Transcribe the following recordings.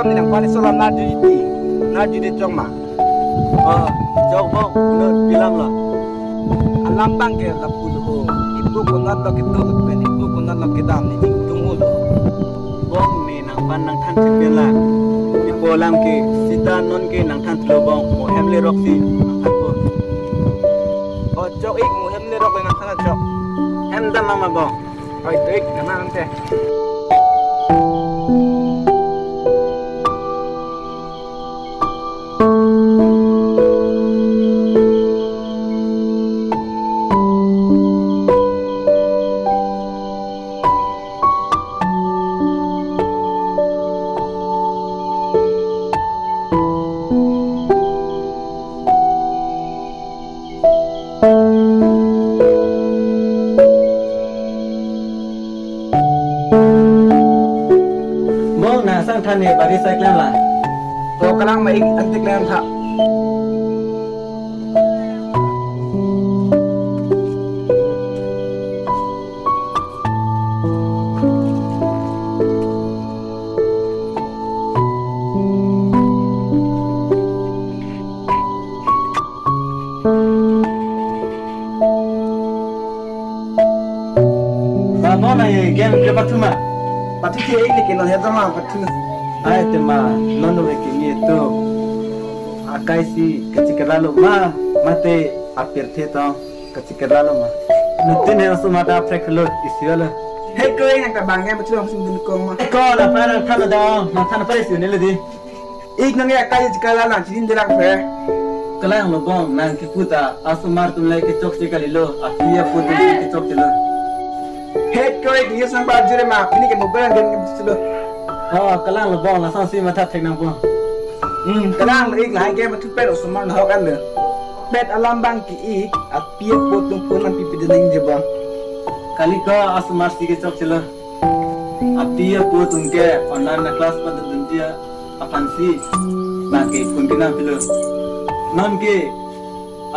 solam ni nang pani solam na judi chong ma. Jauh bang, benar bilang lah. Alam bang ke la pulu ho. Ibu ko na lo ke to pen ibu ko na lo ke dam ni jing tung ho lo. Bang ni nang pan nang than tipian lah. Ibu alam ke sita non ke nang than telo bang mo hemle roksi nang than ko. Jok ik mo hem le rok nang than jok. Hem dan mama bang. Oi tu ik kana nang te. Sang than ni bari cyclan lah. To kalang mai ik antik len tha. Bapa mai game ke patuma. Pati ke ik ni ke no heta ma pati. Ay tema nono me kini itu akai si kecikeralo mate apir theto kecikeralo ma nutin he usu mata preklo isiolo He ko yang ka bangge betul ang sindun ko ma. ko la para thana da ma thana pare si nele di Ik nang ya kai jikala na jin dilak fe. kalang lo bong nang ki puta asu mar tum lai ke chok chikali lo akia puta ke chok chilo He ko ik ni sang ba jure ma ini ke mobile gen betul. kalang lo bong la sang si mata thek nang bong Kalang ik lai ge betul pe usman ho kan le. Bet alam bang ki ik apia potung punan pipi dening je bang. kali ko asu mar si ke chok chilo atia putung ke online na class pada dunjia apan si bagi kuntina pilo non ke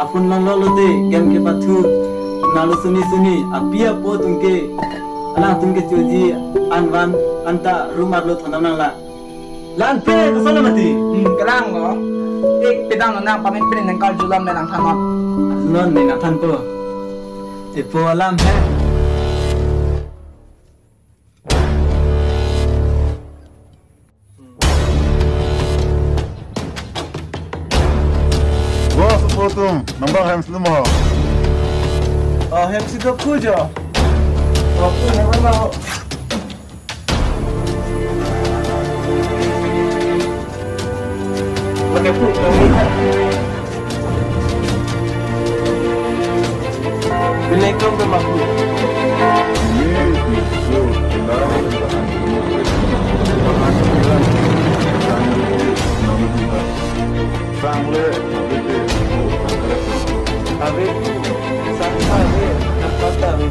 apun non lolo de game ke patu nalu suni apia putung ke alang tung ke cuji anwan anta rumah lo thonam nang la lan pe ko sala mati Kalang no. Ik pedang nang pamin pin nang kal julam nang thanot. non ni na than po ipo alam he Wah, sepotong. Nambah hem semua. Hem si do kujo. Aku nang mau. Pakai pun Bila kau bermaku. Abi, sampai apa tahu?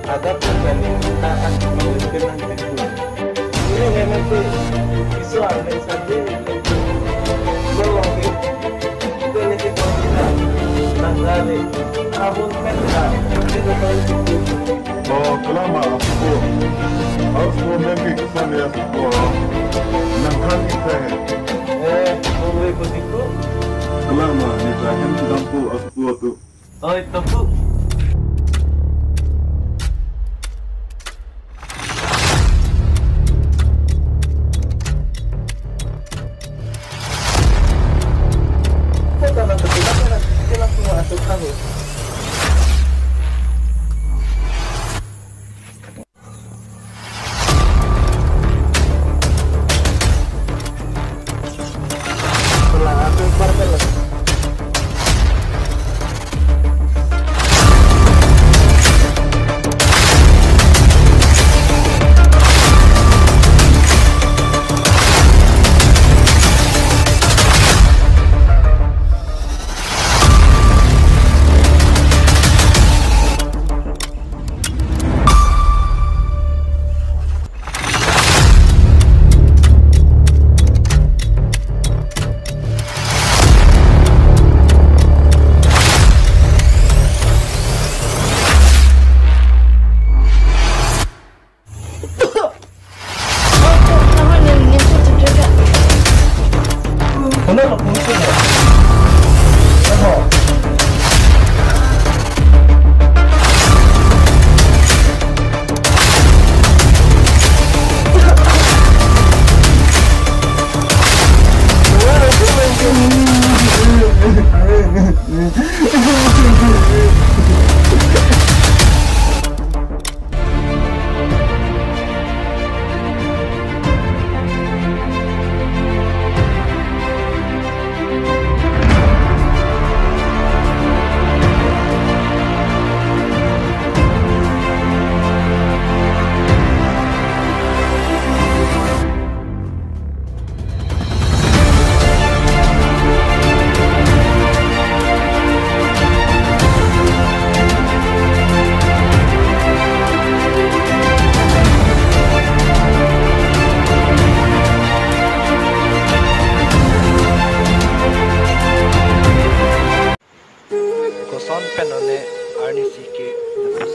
Ada perbandingan kita akan mengenang itu. Ini memang tu isu ada saja. Belum itu ni kita nanti abun mereka itu tahu. Oh, kelama aku. Aku nanti kesan ya semua. Nangkan kita. boleh begitu Kelama ni hem sedang aku tu. oh itu bu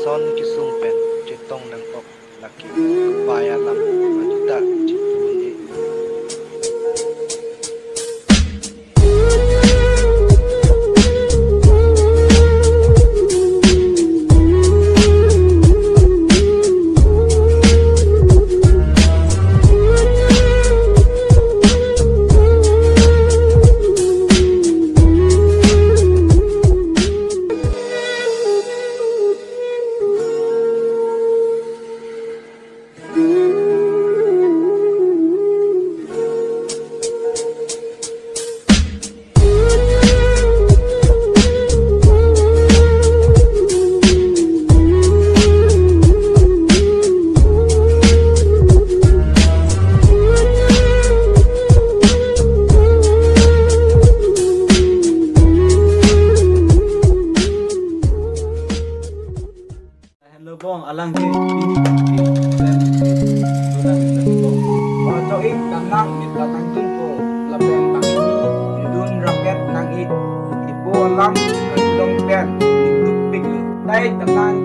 son kisung pen chitong nang ok laki paya lam majuta chipuni. Hello bong, alang ke ini kan ke Oto ik tanang mitatang dun po laben pangini indun raket nang ik ipo alam kadulong pen itupik tay tanang